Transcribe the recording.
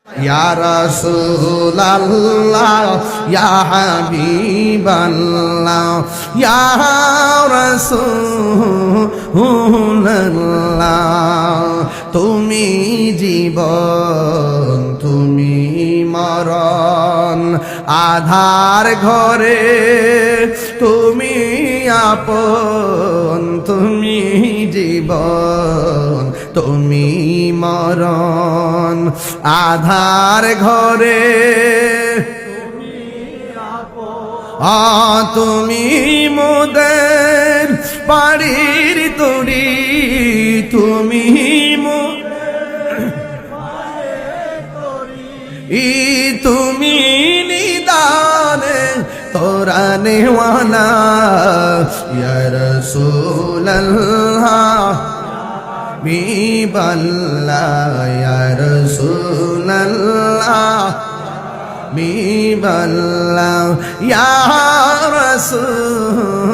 ইয়া রাসূলুল্লাহ ইয়া হাবিবাল্লাহ ইয়া রাসূলুল্লাহ তুমি জীবন তুমি মরণ আধার ঘরে তুমি আপন তুমি জীবন তুমি মরণ আধার ঘরে তুমি মোদের বাড়ির তরি তুমি তুমি নিদানে তোরা নেওয়ানা ইয়া রাসূলুল্লাহ হাবিবাল্লাহ ইয়া রাসূলুল্লাহ হাবিবাল্লাহ ইয়া রাসূলুল্লাহ